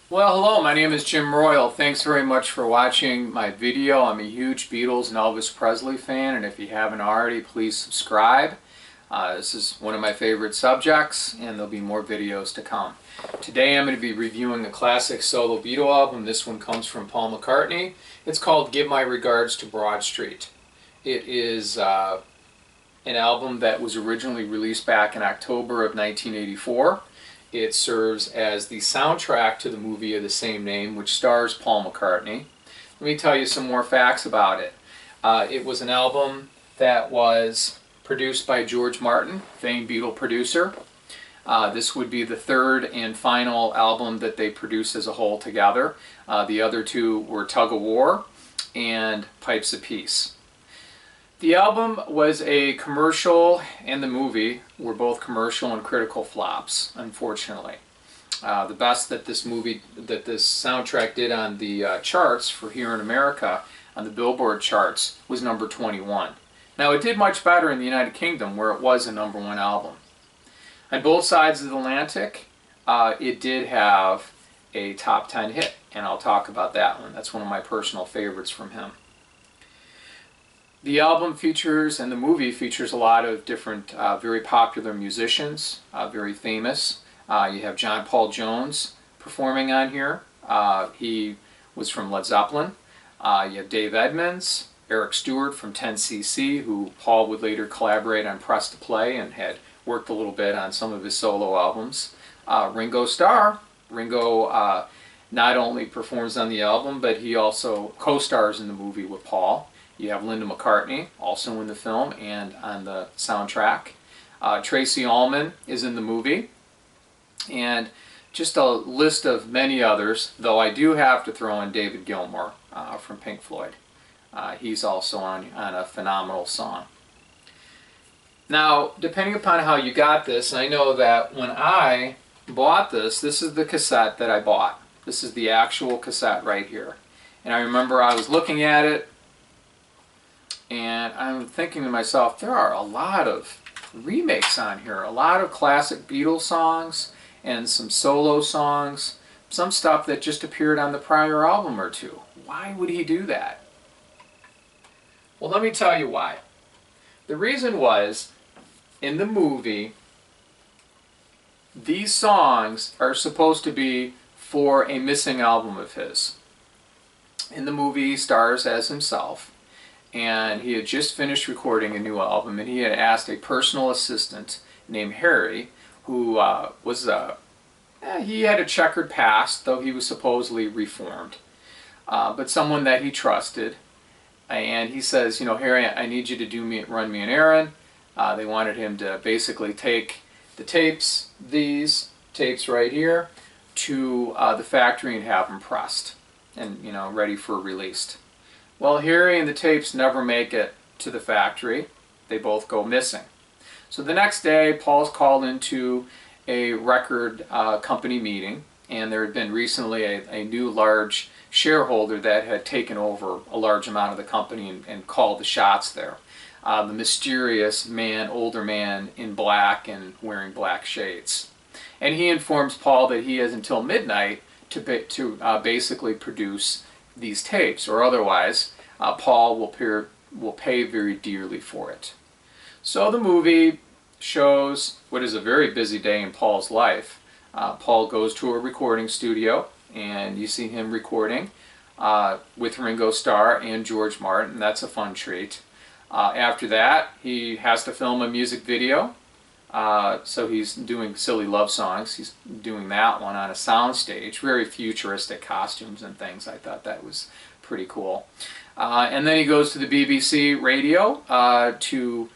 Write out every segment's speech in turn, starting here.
Well, hello, my name is Jim Royal. Thanks very much for watching my video. I'm a huge Beatles and Elvis Presley fan, and if you haven't already, please subscribe. This is one of my favorite subjects, and there'll be more videos to come. Today I'm going to be reviewing a classic solo Beatle album. This one comes from Paul McCartney. It's called Give My Regards to Broad Street. It is an album that was originally released back in October of 1984. It serves as the soundtrack to the movie of the same name, which stars Paul McCartney. Let me tell you some more facts about it. It was an album that was produced by George Martin, famed Beatle producer. This would be the third and final album that they produced as a whole together. The other two were Tug of War and Pipes of Peace. The album was a commercial, and the movie were both commercial and critical flops, unfortunately. The best that this soundtrack did on the charts for here in America, on the Billboard charts, was number 21. Now it did much better in the United Kingdom, where it was a #1 album. On both sides of the Atlantic, it did have a top 10 hit, and I'll talk about that one. That's one of my personal favorites from him. The album features, and the movie features, a lot of different very popular musicians, very famous. You have John Paul Jones performing on here. He was from Led Zeppelin. You have Dave Edmunds, Eric Stewart from 10cc, who Paul would later collaborate on Press to Play and had worked a little bit on some of his solo albums. Ringo Starr. Ringo not only performs on the album, but he also co-stars in the movie with Paul. You have Linda McCartney, also in the film and on the soundtrack. Tracy Ullman is in the movie. And just a list of many others, though I do have to throw in David Gilmour from Pink Floyd. He's also on a phenomenal song. Now, depending upon how you got this, I know that when I bought this is the cassette that I bought. This is the actual cassette right here. And I remember I was looking at it, and I'm thinking to myself, there are a lot of remakes on here, a lot of classic Beatles songs and some solo songs, some stuff that just appeared on the prior album or two. Why would he do that? Well, let me tell you why. The reason was, in the movie, these songs are supposed to be for a missing album of his. In the movie, he stars as himself. And he had just finished recording a new album, and he had asked a personal assistant named Harry, who he had a checkered past, though he was supposedly reformed, but someone that he trusted. And he says, Harry, I need you to run me an errand. They wanted him to basically take the tapes, these tapes right here, to the factory and have them pressed and ready for release. Well, Harry and the tapes never make it to the factory. They both go missing. So the next day, Paul's called into a record company meeting, and there had been recently a new large shareholder that had taken over a large amount of the company and called the shots there. The mysterious man, older man in black and wearing black shades. And he informs Paul that he has until midnight to basically produce these tapes, or otherwise Paul will pay very dearly for it. So the movie shows what is a very busy day in Paul's life. Paul goes to a recording studio, and you see him recording with Ringo Starr and George Martin. That's a fun treat. After that, he has to film a music video. So he's doing Silly Love Songs. He's doing that one on a soundstage. Very futuristic costumes and things. I thought that was pretty cool. And then he goes to the BBC radio to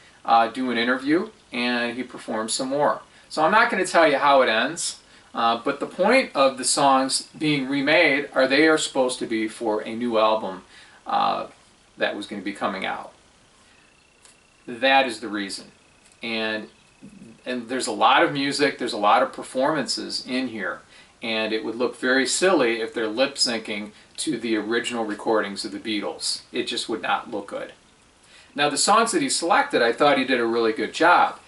do an interview, and he performs some more. So I'm not going to tell you how it ends, but the point of the songs being remade they are supposed to be for a new album that was going to be coming out. That is the reason. And there's a lot of music, there's a lot of performances in here, and it would look very silly if they're lip syncing to the original recordings of the Beatles. It just would not look good. Now the songs that he selected, I thought he did a really good job.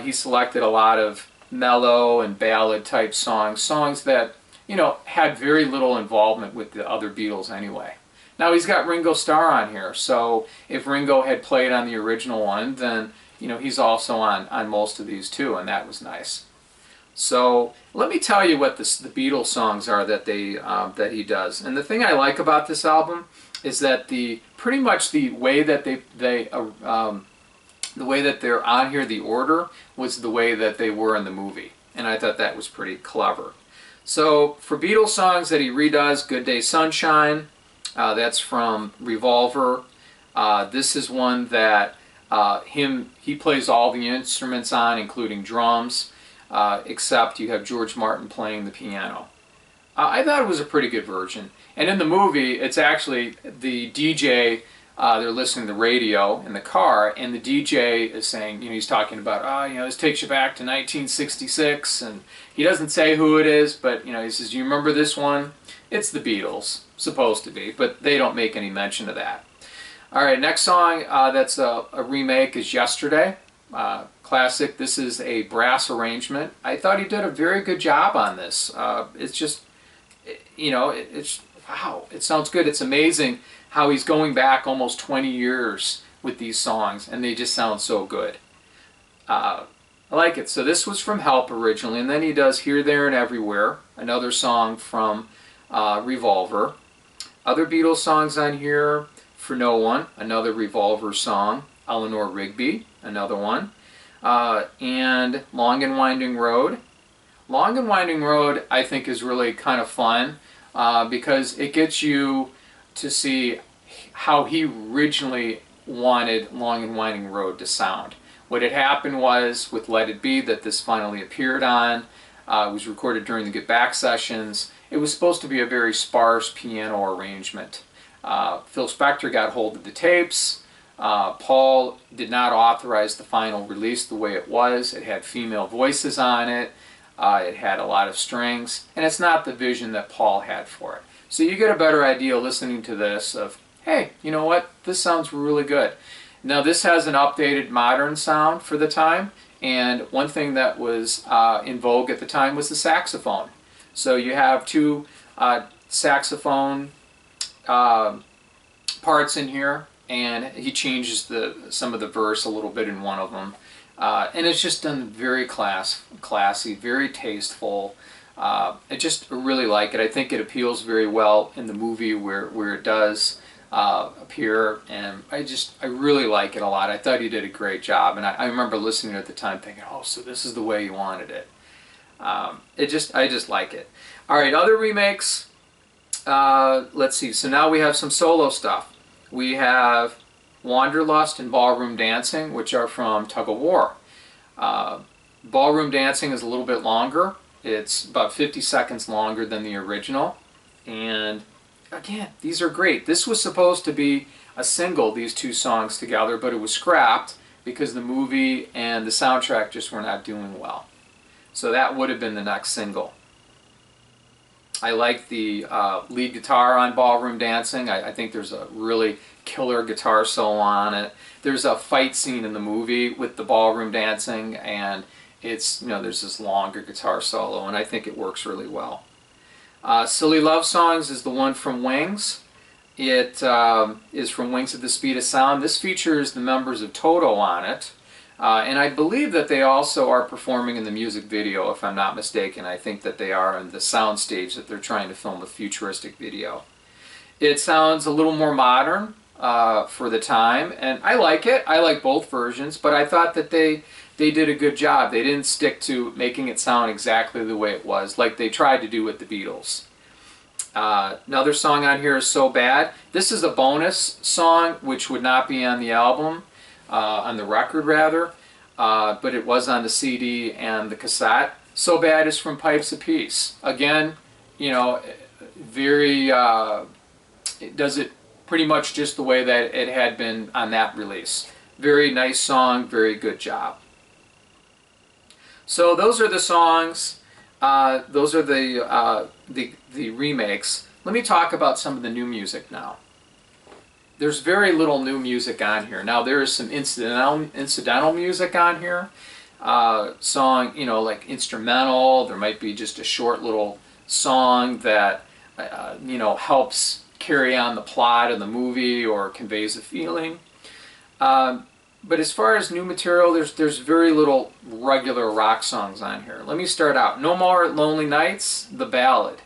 He selected a lot of mellow and ballad type songs that had very little involvement with the other Beatles anyway. Now he's got Ringo Starr on here, so if Ringo had played on the original one, then he's also on most of these too, and that was nice. So let me tell you what the Beatles songs are that that he does. And the thing I like about this album is that pretty much the way that the way that they're on here, the order was the way that they were in the movie, and I thought that was pretty clever. So for Beatles songs that he redoes, "Good Day Sunshine," that's from Revolver. This is one that he plays all the instruments on, including drums. Except you have George Martin playing the piano. I thought it was a pretty good version. And in the movie, it's actually the DJ, they're listening to the radio in the car, and the DJ is saying, he's talking about, this takes you back to 1966, and he doesn't say who it is, but, he says, "Do you remember this one?" It's the Beatles, supposed to be, but they don't make any mention of that. All right, next song that's a remake is "Yesterday." Classic. This is a brass arrangement. I thought he did a very good job on this. It's just, it's wow, it sounds good. It's amazing how he's going back almost 20 years with these songs, and they just sound so good. I like it. So this was from Help originally, and then he does Here, There, and Everywhere, another song from Revolver. Other Beatles songs on here: For No One, another Revolver song. Eleanor Rigby, another one. And Long and Winding Road. Long and Winding Road, I think, is really kind of fun because it gets you to see how he originally wanted Long and Winding Road to sound. What had happened was with Let It Be that this finally appeared on. It was recorded during the Get Back sessions. It was supposed to be a very sparse piano arrangement. Phil Spector got hold of the tapes. Paul did not authorize the final release the way it was. It had female voices on it. It had a lot of strings. And it's not the vision that Paul had for it. So you get a better idea listening to this of, hey, you know what? This sounds really good. Now this has an updated modern sound for the time. And one thing that was in vogue at the time was the saxophone. So you have two saxophone parts in here. And he changes some of the verse a little bit in one of them. And it's just done very classy, very tasteful. I just really like it. I think it appeals very well in the movie where it does appear. And I really like it a lot. I thought he did a great job. And I remember listening at the time thinking, oh, so this is the way you wanted it. I just like it. All right, other remakes. Let's see. So now we have some solo stuff. We have Wanderlust and Ballroom Dancing, which are from Tug of War. Ballroom Dancing is a little bit longer. It's about 50 seconds longer than the original. And again, these are great. This was supposed to be a single, these two songs together, but it was scrapped because the movie and the soundtrack just were not doing well. So that would have been the next single. I like the lead guitar on Ballroom Dancing. I think there's a really killer guitar solo on it. There's a fight scene in the movie with the Ballroom Dancing, and it's, there's this longer guitar solo, and I think it works really well. Silly Love Songs is the one from Wings. It is from Wings at the Speed of Sound. This features the members of Toto on it. And I believe that they also are performing in the music video, if I'm not mistaken. I think that they are in the sound stage that they're trying to film a futuristic video. It sounds a little more modern for the time, and I like it. I like both versions, but I thought that they did a good job. They didn't stick to making it sound exactly the way it was, like they tried to do with the Beatles. Another song on here is So Bad. This is a bonus song, which would not be on the album. On the record rather, but it was on the CD and the cassette. So Bad is from Pipes of Peace. Again, very, it does it pretty much just the way that it had been on that release. Very nice song, very good job. So those are the songs, those are the remakes. Let me talk about some of the new music now. There's very little new music on here. Now there is some incidental music on here. Song, like instrumental. There might be just a short little song that helps carry on the plot of the movie or conveys a feeling. But as far as new material, there's very little regular rock songs on here. Let me start out. No More Lonely Nights, the ballad.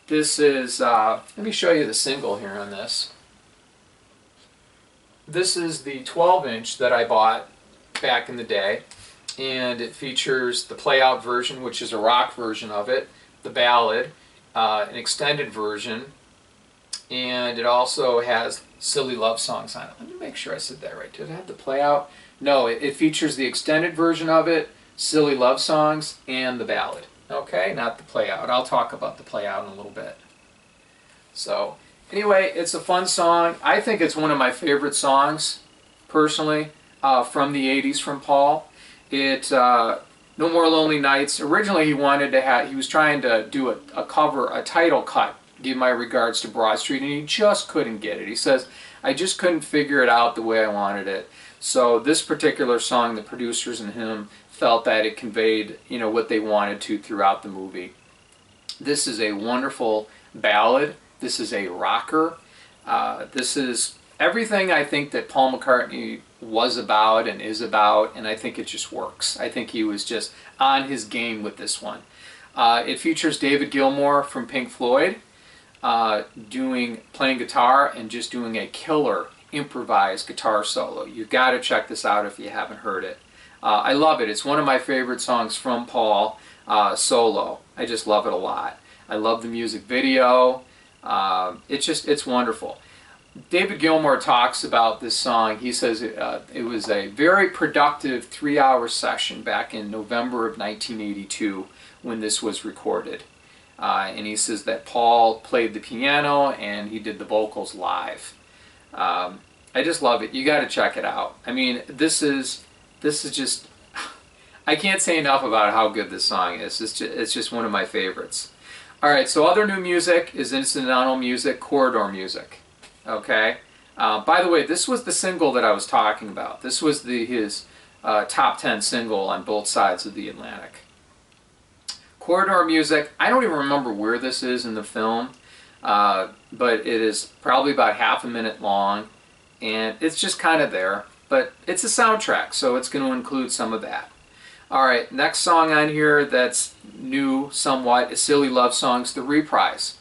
This is, let me show you the single here on this. This is the 12-inch that I bought back in the day, and it features the play-out version, which is a rock version of it, the ballad, an extended version, and it also has silly love songs on it. Let me make sure I said that right. Did I have the play-out? No, it features the extended version of it, silly love songs, and the ballad. Okay, not the play-out. I'll talk about the play-out in a little bit. So, anyway, it's a fun song. I think it's one of my favorite songs, personally, from the 80s from Paul. No More Lonely Nights. Originally, he was trying to do a cover, a title cut, Give My Regards to Broad Street, and he just couldn't get it. He says, I just couldn't figure it out the way I wanted it. So this particular song, the producers and him felt that it conveyed, what they wanted to throughout the movie. This is a wonderful ballad. This is a rocker. This is everything I think that Paul McCartney was about and is about, and I think it just works. I think he was just on his game with this one. It features David Gilmour from Pink Floyd playing guitar and just doing a killer improvised guitar solo. You've got to check this out if you haven't heard it. I love it. It's one of my favorite songs from Paul solo. I just love it a lot. I love the music video. It's wonderful. David Gilmour talks about this song. He says it was a very productive 3-hour session back in November of 1982 when this was recorded. And he says that Paul played the piano and he did the vocals live. I just love it. You got to check it out. I mean, this is just, I can't say enough about how good this song is. It's just one of my favorites. All right, so other new music is incidental music, corridor music. Okay. By the way, this was the single that I was talking about. This was his top 10 single on both sides of the Atlantic. Corridor music, I don't even remember where this is in the film, but it is probably about half a minute long, and it's just kind of there, but it's a soundtrack, so it's going to include some of that. Alright, next song on here that's new somewhat is Silly Love Songs, the reprise.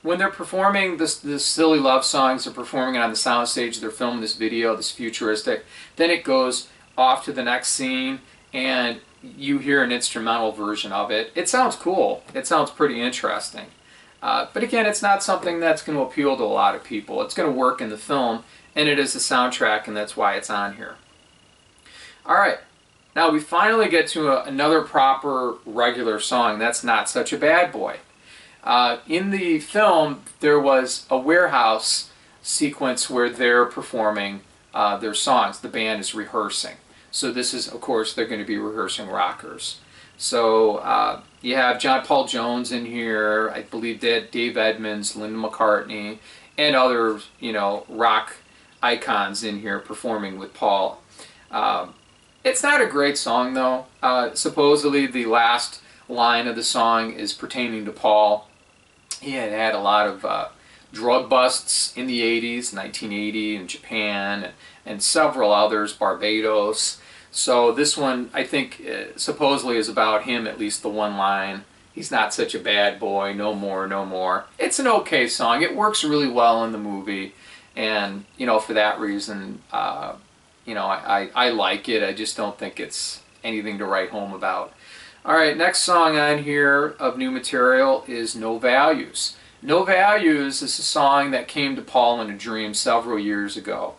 When they're performing this Silly Love Songs, they're performing it on the soundstage, they're filming this video, this futuristic, then it goes off to the next scene, and you hear an instrumental version of it. It sounds cool. It sounds pretty interesting. But again, it's not something that's going to appeal to a lot of people. It's going to work in the film, and it is a soundtrack, and that's why it's on here. Alright, now we finally get to another proper regular song. That's Not Such a Bad Boy. In the film, there was a warehouse sequence where they're performing their songs. The band is rehearsing. So this is, of course, they're going to be rehearsing rockers. So you have John Paul Jones in here, I believe Dave Edmunds, Linda McCartney, and other, rock icons in here performing with Paul. It's not a great song, though. Supposedly the last line of the song is pertaining to Paul. He had a lot of drug busts in the 80s, 1980 in Japan, and several others, Barbados. So this one, I think, supposedly is about him, at least the one line. He's not such a bad boy, no more, no more. It's an okay song. It works really well in the movie. And, for that reason, I like it. I just don't think it's anything to write home about. All right, next song on here of new material is No Values. No Values is a song that came to Paul in a dream several years ago,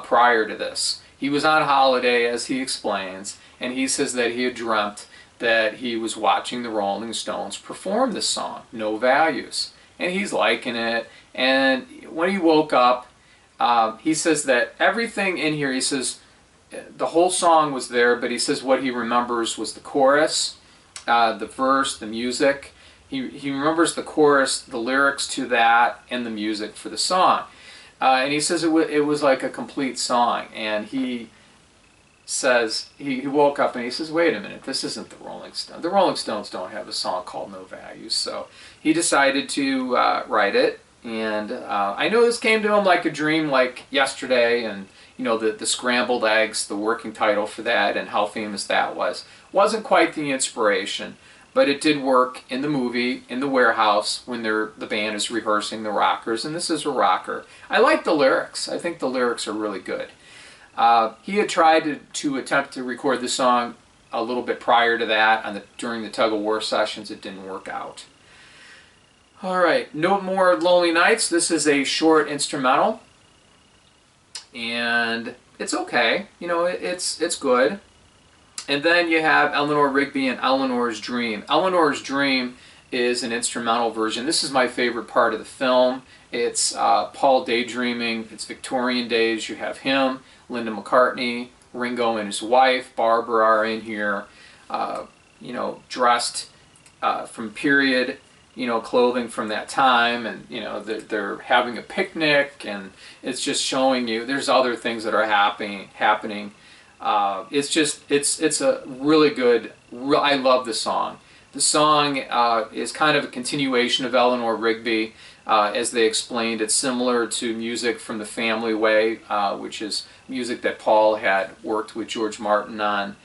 prior to this. He was on holiday, as he explains, and he says that he had dreamt that he was watching the Rolling Stones perform this song, No Values. And he's liking it, and when he woke up, he says that everything in here, he says, the whole song was there, but he says what he remembers was the chorus, the verse, the music. He remembers the chorus, the lyrics to that, and the music for the song. And he says it was like a complete song, and he says, he woke up and he says, wait a minute, this isn't the Rolling Stones. The Rolling Stones don't have a song called No Values. So he decided to write it. And I know this came to him like a dream, like yesterday, and the scrambled eggs, the working title for that, and how famous that was. Wasn't quite the inspiration, but it did work in the movie, in the warehouse, when the band is rehearsing the rockers, and this is a rocker. I like the lyrics. I think the lyrics are really good. He had tried to attempt to record the song a little bit prior to that during the tug of war sessions. It didn't work out. All right, No More Lonely Nights. This is a short instrumental, and it's okay. It's good. And then you have Eleanor Rigby and Eleanor's Dream. Eleanor's Dream is an instrumental version. This is my favorite part of the film. It's Paul daydreaming. It's Victorian days. You have him, Linda McCartney, Ringo and his wife, Barbara are in here, dressed from period, clothing from that time, and they're having a picnic, and it's just showing you there's other things that are happening. It's a really good. I love the song. The song is kind of a continuation of Eleanor Rigby. As they explained, it's similar to music from The Family Way, which is music that Paul had worked with George Martin on.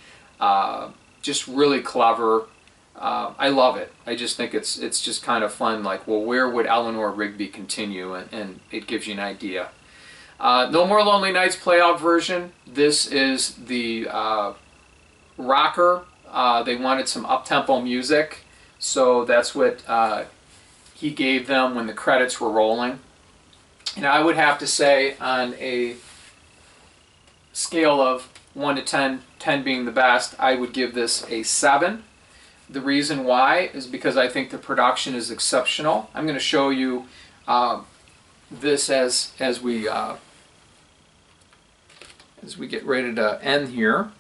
Just really clever. I love it. I just think it's just kind of fun. Like, well, where would Eleanor Rigby continue? And it gives you an idea. No More Lonely Nights playout version. This is the rocker. They wanted some up-tempo music, so that's what he gave them when the credits were rolling. And I would have to say, on a scale of 1 to 10, 10 being the best, I would give this a 7. The reason why is because I think the production is exceptional. I'm going to show you this as we get ready to end here.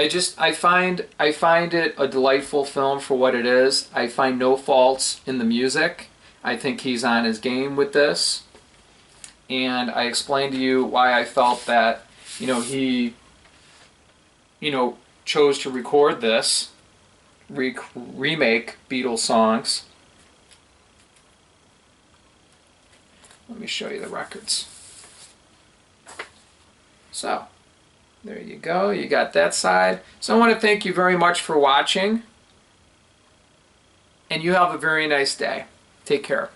I find it a delightful film for what it is. I find no faults in the music. I think he's on his game with this, and I explained to you why I felt that he chose to record this, remake Beatles songs. Let me show you the records. So, there you go. You got that side. So I want to thank you very much for watching, and you have a very nice day. Take care.